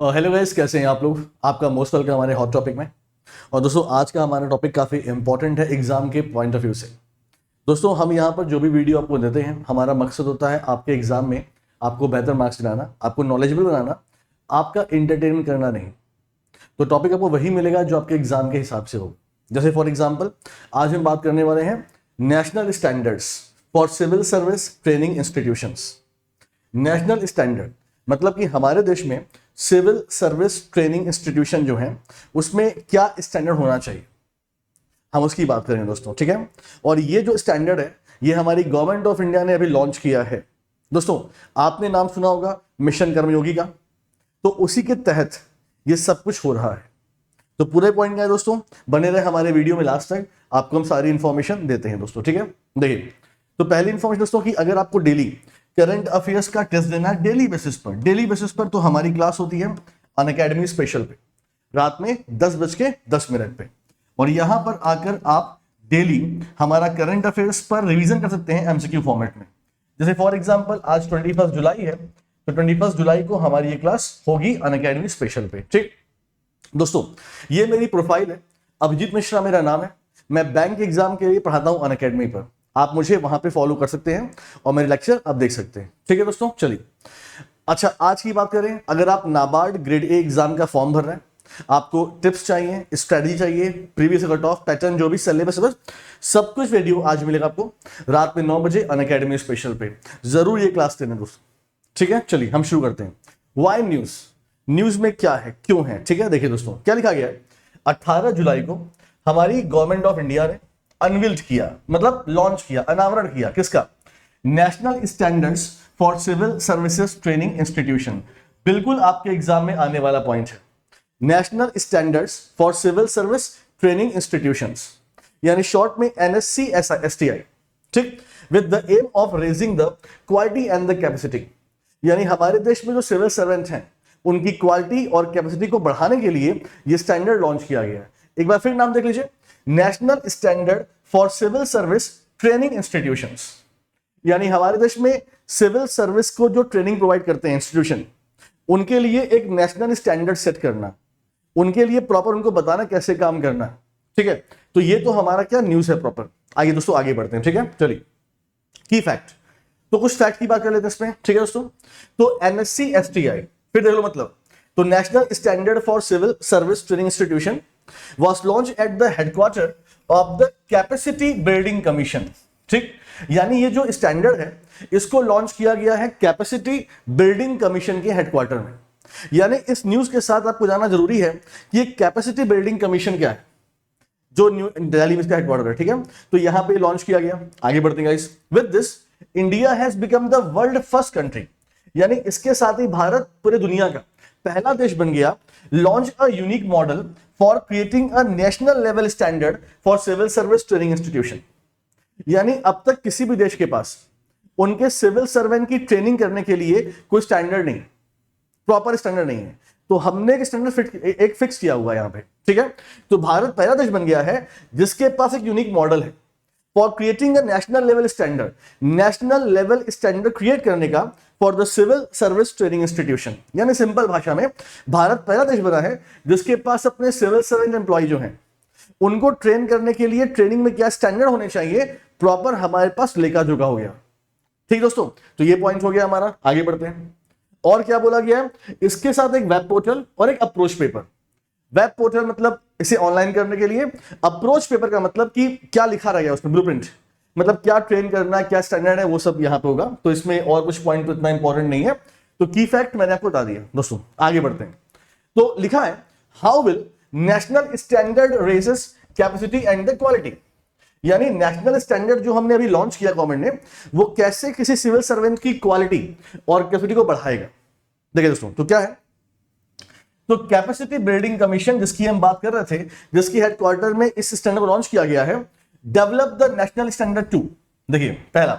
Hello guys, कैसे हैं आप लोग। आपका मोस्ट वेलकम हमारे हॉट टॉपिक में। और दोस्तों, आज का हमारा टॉपिक काफ़ी इंपॉर्टेंट है एग्जाम के पॉइंट ऑफ व्यू से। दोस्तों, हम यहाँ पर जो भी वीडियो आपको देते हैं, हमारा मकसद होता है आपके एग्जाम में आपको बेहतर मार्क्स दिलाना, आपको नॉलेजेबल बनाना, आपका इंटरटेनमेंट करना नहीं। तो टॉपिक आपको वही मिलेगा जो आपके एग्जाम के हिसाब से हो। जैसे फॉर एग्जाम्पल, आज हम बात करने वाले हैं national standards for civil service training institutions. National standard मतलब कि हमारे देश में सिविल सर्विस ट्रेनिंग इंस्टीट्यूशन जो है उसमें क्या स्टैंडर्ड होना चाहिए, हम उसकी बात करेंगे दोस्तों, ठीक है। और ये जो स्टैंडर्ड है ये हमारी गवर्नमेंट ऑफ इंडिया ने अभी लॉन्च किया है। दोस्तों, आपने नाम सुना होगा मिशन कर्मयोगी का, तो उसी के तहत ये सब कुछ हो रहा है। तो पूरे पॉइंट क्या है दोस्तों, बने रहे हमारे वीडियो में लास्ट तक, आपको हम सारी इंफॉर्मेशन देते हैं दोस्तों, ठीक है। देखिए, तो पहली इंफॉर्मेशन दोस्तों कि अगर आपको डेली करंट अफेयर्स का टेस्ट देना है डेली बेसिस पर तो हमारी क्लास होती है अनअकैडमी स्पेशल पे, रात में 10:10 पे। और यहां पर आकर आप डेली हमारा करंट अफेयर्स पर रिवीजन कर सकते हैं एमसीक्यू फॉर्मेट में। जैसे फॉर एग्जांपल आज 21 जुलाई है, तो 21 जुलाई को हमारी ये क्लास होगी अनअकैडमी स्पेशल पे, ठीक। दोस्तों, ये मेरी प्रोफाइल है, अभिजीत मिश्रा मेरा नाम है। मैं बैंक एग्जाम के लिए पढ़ाता हूं अनअकैडमी पर, आप मुझे वहां पे फॉलो कर सकते हैं और मेरे लेक्चर आप देख सकते हैं, ठीक है दोस्तों। चलिए, अच्छा आज की बात करें, अगर आप नाबार्ड ग्रेड ए एग्जाम का फॉर्म भर रहे हैं, आपको टिप्स चाहिए, स्ट्रेटजी चाहिए, प्रीवियस कट ऑफ पैटर्न, जो भी सिलेबस सब कुछ वीडियो आज मिलेगा आपको रात में 9 बजे अनअकैडमी स्पेशल पे। जरूर ये क्लास देना दोस्तों, ठीक है। चलिए हम शुरू करते हैं। वाई न्यूज में क्या है, क्यों है, ठीक है। देखिए दोस्तों, क्या लिखा गया है, 18 जुलाई को हमारी गवर्नमेंट ऑफ इंडिया ने अनवील्ड किया, मतलब लॉन्च किया, अनावरण किया, किसका, national standards for civil services training institution. बिल्कुल आपके एग्जाम में आने वाला पॉइंट है, national standards for civil service training institutions, यानी शॉर्ट में NSC-STI, ठीक, with the aim of raising the quality and the capacity. यानी हमारे देश में जो सिविल सर्वेंट हैं उनकी क्वालिटी और कैपेसिटी को बढ़ाने के लिए यह स्टैंडर्ड लॉन्च किया गया है। एक बार फिर नाम देख लीजिए, national standard for civil service training institutions. यानी हमारे देश में सिविल सर्विस को जो ट्रेनिंग प्रोवाइड करते हैं इंस्टीट्यूशन, उनके लिए एक नेशनल स्टैंडर्ड सेट करना, उनके लिए प्रॉपर उनको बताना कैसे काम करना, ठीक है। तो ये तो हमारा क्या न्यूज है प्रॉपर। आइए दोस्तों आगे बढ़ते हैं, ठीक है। चलिए, की फैक्ट, तो कुछ फैक्ट की बात कर लेते हैं इसमें, ठीक है दोस्तों। तो NSC-STI फिर देख लो, मतलब तो national standard for civil service training institution was launched at the headquarter of the capacity building commission, ठीक। यानी ये जो स्टैंडर्ड है इसको लॉन्च किया गया है कैपेसिटी बिल्डिंग कमीशन के हेडक्वार्टर में। यानी इस न्यूज के साथ आपको जानना जरूरी है कि ये कैपेसिटी बिल्डिंग कमीशन क्या है, जो दिल्ली में इसका हेडक्वार्टर है, ठीक है। तो यहां पे लॉन्च किया गया। आगे बढ़ते हैं guys, with this India has become the world first country, यानी इसके साथ ही भारत पूरे दुनिया का पहला देश बन गया, launch a unique model for creating a national level standard for civil service training institution. यानी अब तक किसी भी देश के पास उनके सिविल सर्वेंट की ट्रेनिंग करने के लिए कोई स्टैंडर्ड नहीं, प्रॉपर स्टैंडर्ड नहीं है। तो हमने एक स्टैंडर्ड एक फिक्स किया हुआ है यहाँ पे, ठीक है। तो भारत पहला देश बन गया है जिसके पास एक यूनिक मॉडल है for creating a national level standard, national level standard create करने का for the civil service training institution. यानी सिंपल भाषा में भारत पहला देश बना है जिसके पास अपने सिविल सर्वेंट एम्प्लॉय जो हैं उनको ट्रेन करने के लिए ट्रेनिंग में क्या स्टैंडर्ड होने चाहिए, प्रॉपर हमारे पास लेखा जोखा हो गया, ठीक दोस्तों। तो ये पॉइंट हो गया हमारा। आगे बढ़ते हैं, और क्या बोला गया है, इसके साथ एक वेब पोर्टल और एक अप्रोच पेपर। वेब पोर्टल मतलब इसे ऑनलाइन करने के लिए, अप्रोच पेपर का मतलब कि क्या लिखा रहेगा उसमें, ब्लूप्रिंट, मतलब क्या ट्रेन करना है, क्या स्टैंडर्ड है, वो सब यहां पे होगा। तो इसमें और कुछ पॉइंट तो इतना इंपॉर्टेंट नहीं है। तो की फैक्ट मैंने आपको बता दिया दोस्तों। आगे बढ़ते हैं, तो लिखा है how will national standard raises capacity and the quality. यानी नेशनल स्टैंडर्ड जो हमने अभी लॉन्च किया गवर्नमेंट ने, वो कैसे किसी सिविल सर्वेंट की क्वालिटी और कैपेसिटी को बढ़ाएगा। देखिए दोस्तों, तो क्या है, तो कैपेसिटी बिल्डिंग कमीशन जिसकी हम बात कर रहे थे, जिसकी हेडक्वार्टर में इस स्टैंडर्ड को लॉन्च किया गया है, डेवलप द नेशनल स्टैंडर्ड 2। देखिए, पहला,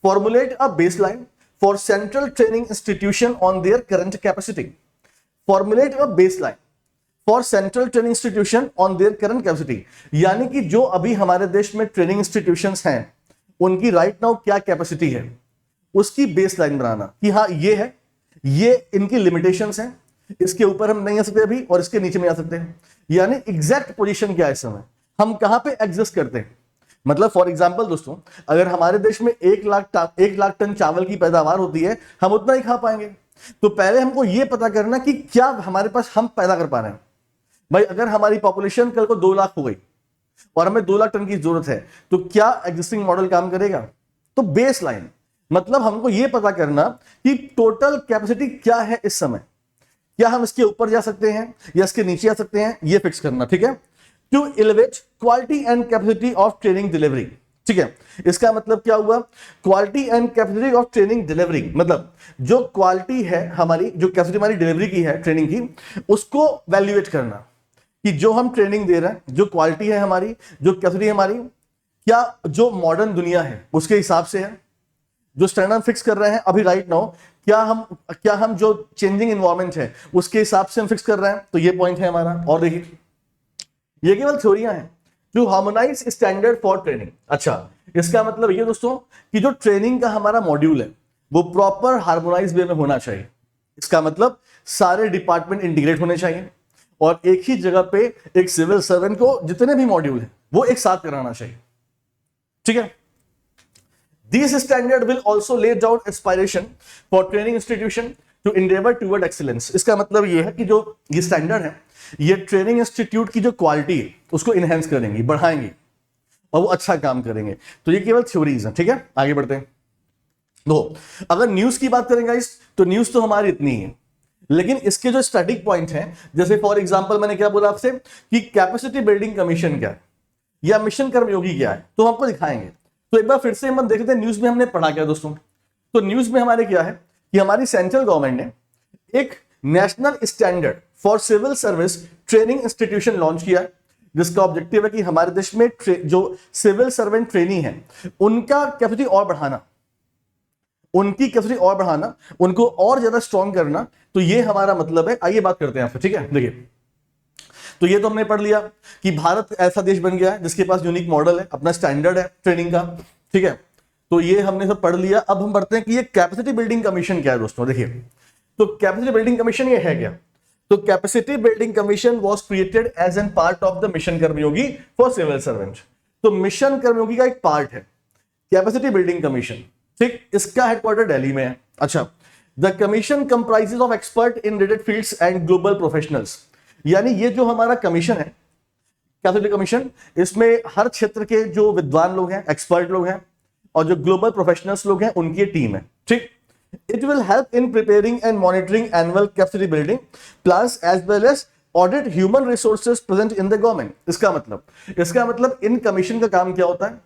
formulate a baseline for central training institution on their current capacity. Formulate a baseline for central training institution on their current capacity, यानी कि जो अभी हमारे देश में ट्रेनिंग इंस्टीट्यूशंस हैं उनकी राइट नाउ क्या कैपेसिटी है, उसकी बेसलाइन बनाना कि हाँ ये है, ये इनकी लिमिटेशंस हैं, इसके ऊपर हम नहीं आ सकते अभी और इसके नीचे में आ सकते हैं। यानी एग्जैक्ट पोजीशन क्या है इस समय, हम कहां पे एग्जिस्ट करते हैं। मतलब फॉर एग्जांपल दोस्तों, अगर हमारे देश में 1 लाख टन चावल की पैदावार होती है, हम उतना ही खा पाएंगे। तो पहले हमको यह पता करना कि क्या हमारे पास हम पैदा कर पा रहे हैं। भाई अगर हमारी पॉपुलेशन कल को 2 लाख हो गई और हमें 2 लाख टन की जरूरत है, तो क्या एग्जिस्टिंग मॉडल काम करेगा? तो बेस लाइन मतलब हमको यह पता करना कि टोटल कैपेसिटी क्या है इस समय, क्या हम इसके ऊपर जा सकते हैं या इसके नीचे आ सकते हैं, यह फिक्स करना। ठीक है, to elevate quality and capacity of training delivery. ठीक है, इसका मतलब क्या हुआ, quality and capacity of training delivery, मतलब जो क्वालिटी है हमारी, जो कैपेसिटी हमारी डिलीवरी की है ट्रेनिंग की, उसको वैल्यूएट करना कि जो हम ट्रेनिंग दे रहे हैं, जो क्वालिटी है हमारी, जो कैपेसिटी है हमारी, क्या जो मॉडर्न दुनिया है उसके हिसाब से है, जो स्टैंडर्ड फिक्स कर रहे हैं अभी राइट नाउ, क्या हम जो चेंजिंग इन्वायरमेंट है उसके हिसाब से हम फिक्स कर रहे हैं। तो ये पॉइंट है हमारा। और देखिए ये केवल थ्योरियां हैं, to harmonise standard for training. अच्छा, इसका मतलब ये दोस्तों कि जो ट्रेनिंग का हमारा मॉड्यूल है वो प्रॉपर हार्मोनाइज वे में होना चाहिए। इसका मतलब सारे डिपार्टमेंट इंटीग्रेट होने चाहिए और एक ही जगह पे एक सिविल सर्वेंट को जितने भी मॉड्यूल है वो एक साथ कराना चाहिए। ठीक है, this standard will also lay down aspiration for training institution to endeavour toward excellence. इसका मतलब ये है कि जो ये स्टैंडर्ड है ये ट्रेनिंग इंस्टीट्यूट की जो क्वालिटी है उसको इनहेंस करेंगे, बढ़ाएंगे और वो अच्छा काम करेंगे। तो ये केवल थ्योरीज है। ठीक है, आगे बढ़ते हैं। दो, अगर न्यूज की बात करेंगे गाइस, तो न्यूज तो हमारी इतनी ही है, लेकिन इसके जो स्टैटिक पॉइंट हैं, जैसे फॉर एग्जांपल मैंने क्या बोला आपसे कि कैपेसिटी बिल्डिंग कमीशन क्या है या मिशन कर्मयोगी क्या है, तो आपको दिखाएंगे। तो एक बार फिर से हम देखते हैं न्यूज में हमने पढ़ा क्या दोस्तों। तो न्यूज में हमारे क्या है कि हमारी सेंट्रल गवर्नमेंट ने एक national standard for civil service training institution launch किया है, जिसका ऑब्जेक्टिव है कि हमारे देश में जो सिविल सर्वेंट ट्रेनी है उनका कैपेसिटी और बढ़ाना, उनकी कैपेसिटी और बढ़ाना, उनको और ज्यादा स्ट्रॉन्ग करना। तो ये हमारा मतलब है। आइए बात करते हैं आपसे। ठीक है, देखिए तो ये तो हमने पढ़ लिया कि भारत ऐसा देश बन गया है जिसके पास यूनिक मॉडल है, अपना स्टैंडर्ड है ट्रेनिंग का। ठीक है, तो ये हमने सब पढ़ लिया। अब हम बढ़ते हैं कि ये कैपेसिटी बिल्डिंग कमीशन क्या है दोस्तों। देखिए तो कैपेसिटी बिल्डिंग कमीशन ये है क्या, तो capacity building commission was created as an part of the mission Karmayogi for civil servant. तो मिशन कर्मयोगी का एक पार्ट है कैपेसिटी बिल्डिंग कमीशन। ठीक, इसका हेडक्वार्टर दिल्ली में है। अच्छा, the commission comprises of expert in related fields and global professionals. यानी ये जो हमारा कमीशन है कैपेसिटी कमीशन, इसमें हर क्षेत्र के जो विद्वान लोग हैं, एक्सपर्ट लोग हैं और जो ग्लोबल प्रोफेशनल्स लोग हैं उनकी टीम है। ठीक, it will help in preparing and monitoring annual capacity building plans as well as audit human resources present in the government. इसका मतलब इन कमीशन का काम क्या होता है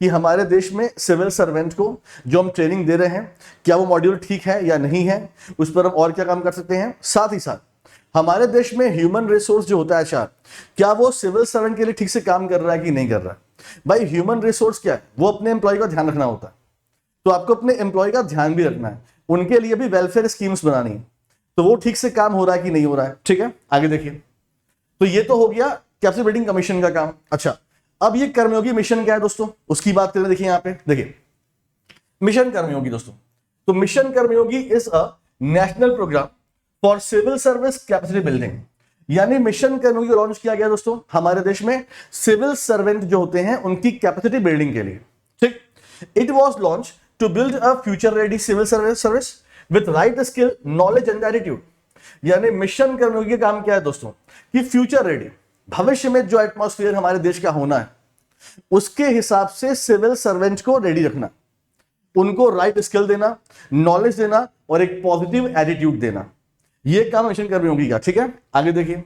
कि हमारे देश में सिविल सर्वेंट को जो हम ट्रेनिंग दे रहे हैं, क्या वो मॉड्यूल ठीक है या नहीं है, उस पर हम और क्या काम कर सकते हैं। साथ ही साथ हमारे देश में ह्यूमन रिसोर्स जो होता है एचआर, क्या वो सिविल सर्वेंट के लिए ठीक से काम कर रहा है कि नहीं कर रहा है। भाई ह्यूमन रिसोर्स क्या है, वो अपने एम्प्लॉय का ध्यान रखना होता है। तो आपको अपने एम्प्लॉय का ध्यान भी रखना है, उनके लिए भी वेलफेयर स्कीम्स बनानी है, तो वो ठीक से काम हो रहा है कि नहीं हो रहा है। ठीक है, आगे देखिए। तो ये तो हो गया कैपेसिटी बिल्डिंग कमीशन का काम। अच्छा, अब ये कर्मयोगी मिशन क्या है दोस्तों, उसकी बात करें। देखिए यहाँ पे देखिए मिशन कर्मयोगी दोस्तों, तो mission Karmayogi is a national programme for civil service capacity building. यानी मिशन कर्मयोगी लॉन्च किया गया दोस्तों हमारे देश में सिविल सर्वेंट जो होते हैं उनकी कैपेसिटी बिल्डिंग के लिए। ठीक, it was launch to build a future ready civil service with right skill, knowledge and attitude. यानी मिशन कर्मयोगी का काम क्या है दोस्तों कि फ्यूचर रेडी, भविष्य में जो एटमॉस्फेयर हमारे देश का होना है उसके हिसाब से सिविल सर्वेंट को रेडी रखना, उनको राइट स्किल देना, नॉलेज देना और एक पॉजिटिव एटीट्यूड देना, ये काम मिशन कर्मयोगी का। ठीक है, आगे देखिए।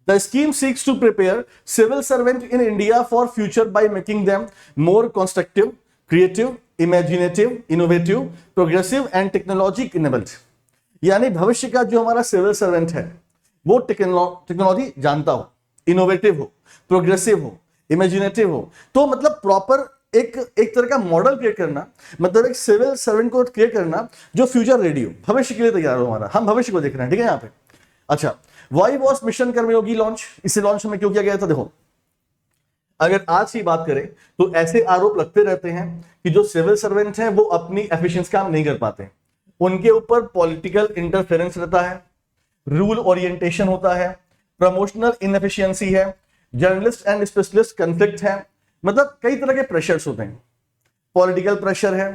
The scheme seeks to prepare civil servant in India for future by making them more constructive, creative, imaginative, innovative, progressive and technology enabled. यानी भविष्य का जो हमारा सिविल सर्वेंट है वो टेक्नोलॉजी जानता हो, इनोवेटिव हो, प्रोग्रेसिव हो, इमेजिनेटिव हो। तो मतलब प्रॉपर एक तरह का मॉडल क्रिएट करना, मतलब एक सिविल सर्वेंट को क्रिएट करना जो फ्यूचर रेडी हो, भविष्य के लिए तैयार हो। हमारा हम भविष्य को देख रहे हैं। ठीक है यहाँ पे। अच्छा, why was mission Karmayogi launch, इसे लॉन्च में क्यों किया गया था। देखो अगर आज की बात करें तो ऐसे आरोप लगते रहते हैं कि जो सिविल सर्वेंट हैं वो अपनी एफिशिएंसी काम नहीं कर पाते, उनके ऊपर पॉलिटिकल इंटरफेरेंस रहता है, रूल ओरिएंटेशन होता है, प्रमोशनल इनएफिशिएंसी है, जर्नलिस्ट एंड स्पेशलिस्ट कंफ्लिक्ट है, मतलब कई तरह के प्रेशर्स होते हैं। पॉलिटिकल प्रेशर है,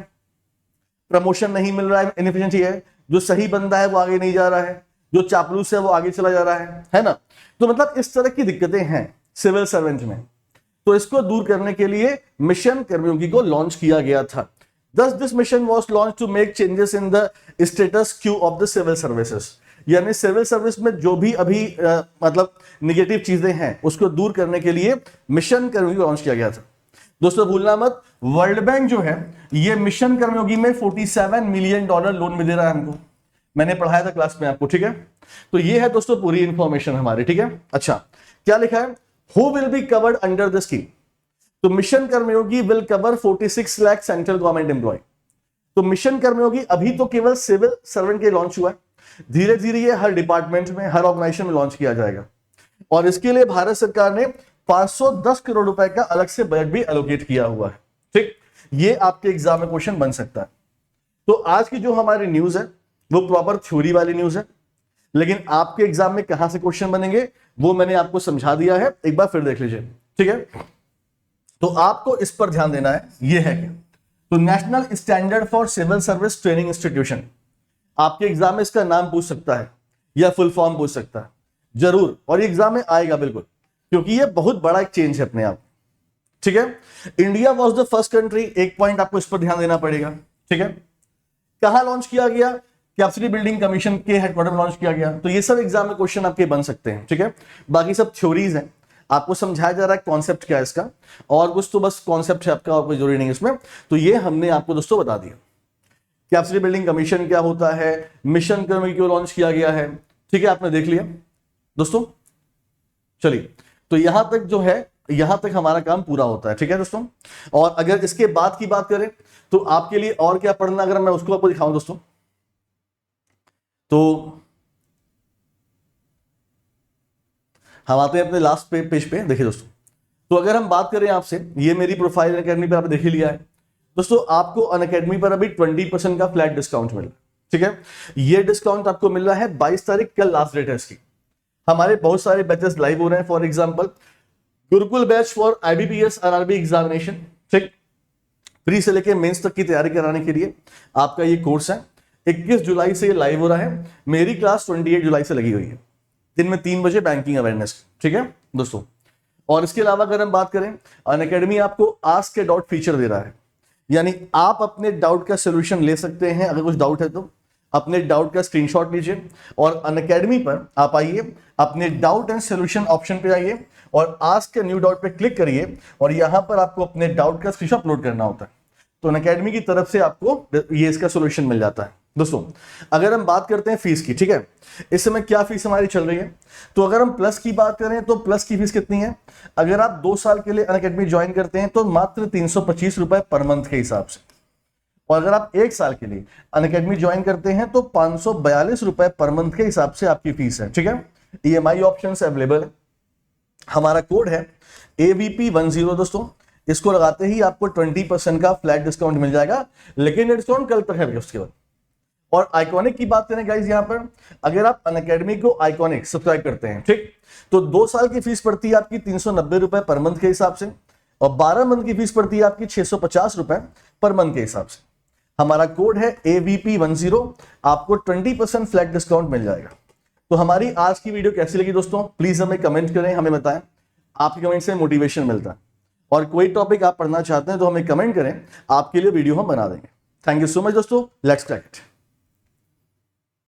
प्रमोशन नहीं मिल रहा है, इनएफिशिएंसी है, जो सही बंदा है वो आगे नहीं जा रहा है, जो चापलूस है वो आगे चला जा रहा है ना। तो मतलब इस तरह की दिक्कतें हैं सिविल सर्वेंट में। तो इसको दूर करने के लिए मिशन कर्मयोगी को लॉन्च किया गया था। Thus this mission was launched to make changes in the status quo of the civil services। यानी सिविल सर्विस में जो भी अभी मतलब निगेटिव चीजें हैं उसको दूर करने के लिए मिशन कर्मयोगी को लॉन्च किया गया था। दोस्तों भूलना मत, वर्ल्ड बैंक जो है ये मिशन कर्मयोगी में $47 मिलियन लोन में दे रहा है हमको। मैंने पढ़ाया था क्लास में आपको, ठीक है। तो ये है दोस्तों पूरी इंफॉर्मेशन हमारी, ठीक है। अच्छा, क्या लिखा है, who will be covered under the scheme. तो mission Karmayogi will cover 46 lakh central government employ. तो मिशन कर्मयोगी अभी तो केवल सिविल सर्वेंट के लॉन्च हुआ है, धीरे धीरे ये हर डिपार्टमेंट में, हर ऑर्गेनाइजेशन में लॉन्च किया जाएगा। और इसके लिए भारत सरकार ने 510 करोड़ रुपए का अलग से बजट भी एलोकेट किया हुआ है, ठीक। ये आपके एग्जाम में क्वेश्चन बन सकता है। तो आज की जो हमारी न्यूज है वो प्रॉपर थ्योरी वाली न्यूज है, लेकिन आपके एग्जाम में कहां से क्वेश्चन बनेंगे वो मैंने आपको समझा दिया है, एक बार फिर देख लीजिए, ठीक है। तो आपको इस पर ध्यान देना है, ये है क्या, तो national standard for civil service training institution. आपके एग्जाम में इसका नाम पूछ सकता है या फुल फॉर्म पूछ सकता है जरूर, और ये एग्जाम में आएगा बिल्कुल, क्योंकि ये बहुत बड़ा एक चेंज है अपने आप, ठीक है। India was the first country, एक पॉइंट आपको इस पर ध्यान देना पड़ेगा, ठीक है। कहां लॉन्च किया गया, कैपेसिटी बिल्डिंग कमीशन के हेडक्वार्टर में लॉन्च किया गया। तो ये सब एग्जाम में क्वेश्चन आपके बन सकते हैं, ठीक है। बाकी सब थ्योरीज हैं, आपको समझाया जा रहा है कॉन्सेप्ट क्या है इसका, और कुछ तो बस कॉन्सेप्ट है आपका और कोई जरूरी नहीं है इसमें। तो ये हमने आपको दोस्तों बता दिया, कैपेसिटी बिल्डिंग कमीशन क्या होता है, मिशन कर्मयोगी क्यों लॉन्च किया गया है, ठीक है, आपने देख लिया दोस्तों। चलिए, तो यहां तक जो है, यहां तक हमारा काम पूरा होता है, ठीक है दोस्तों। और अगर इसके बाद की बात करें तो आपके लिए और क्या पढ़ना, अगर मैं उसको आपको दिखाऊं दोस्तों, तो हम आते हैं अपने लास्ट पेज पे। देखिए दोस्तों, तो अगर हम बात करें आपसे, ये मेरी प्रोफाइल अनअकैडमी पर आपने देख ही लिया है दोस्तों। आपको अनअकैडमी पर अभी 20% का फ्लैट डिस्काउंट मिल रहा है, ठीक है। ये डिस्काउंट आपको मिल रहा है 22 तारीख, कल लास्ट डेट है इसकी। हमारे बहुत सारे बैचेस लाइव हो रहे हैं, for example Gurukul batch for IBPS RRB examination, ठीक, प्री से लेके मेंस तक की तैयारी कराने के लिए आपका ये कोर्स है। 21 जुलाई से ये लाइव हो रहा है। मेरी क्लास 28 जुलाई से लगी हुई है, दिन में 3 बजे, बैंकिंग अवेयरनेस, ठीक है दोस्तों। और इसके अलावा अगर हम बात करें, अनअकैडमी आपको आस्क ए डाउट फीचर दे रहा है, यानी आप अपने डाउट का सोल्यूशन ले सकते हैं। अगर कुछ डाउट है तो अपने डाउट का स्क्रीनशॉट लीजिए और अनअकैडमी पर आप आइए, अपने डाउट एंड सोल्यूशन ऑप्शन पे आइए और आस्क ए न्यू डाउट पे क्लिक करिए, और यहां पर आपको अपने डाउट का स्क्रीनशॉट अपलोड करना होता है। तो अनअकैडमी की तरफ से आपको ये इसका सोल्यूशन मिल जाता है दोस्तों। अगर हम बात करते हैं फीस की, ठीक है, इस समय क्या फीस हमारी चल रही है, तो अगर हम प्लस की बात करें तो प्लस की फीस कितनी है, अगर आप 2 साल के लिए अनअकैडमी ज्वाइन करते हैं तो मात्र 325 रुपए पर मंथ के हिसाब से, और अगर आप 1 साल के लिए अनअकैडमी ज्वाइन करते हैं तो 542 रुपए पर मंथ के हिसाब से आपकी फीस है, ठीक है। EMI ऑप्शन अवेलेबल है। हमारा कोड है AVP10 दोस्तों, इसको लगाते ही आपको 20% का फ्लैट डिस्काउंट मिल जाएगा, लेकिन ये डिस्काउंट कल तक है उसके बाद। और आइकॉनिक की बात करें गाइस, यहां पर अगर आप अनअकैडमी को आइकॉनिक सब्सक्राइब करते हैं, ठीक, तो 2 साल की फीस पड़ती है आपकी 390 रुपए पर मंथ के हिसाब से, और 12 मंथ की फीस पड़ती है आपकी 650 रुपए पर मंथ के हिसाब से। हमारा कोड है AVP10, आपको 20% फ्लैट डिस्काउंट मिल जाएगा। तो हमारी आज की वीडियो कैसी लगी दोस्तों, प्लीज हमें कमेंट करें, हमें बताएं। आपके कमेंट से मोटिवेशन मिलता है, और कोई टॉपिक आप पढ़ना चाहते हैं तो हमें कमेंट करें, आपके लिए वीडियो हम बना देंगे। थैंक यू सो मच दोस्तों, लेट्स क्रैक इट।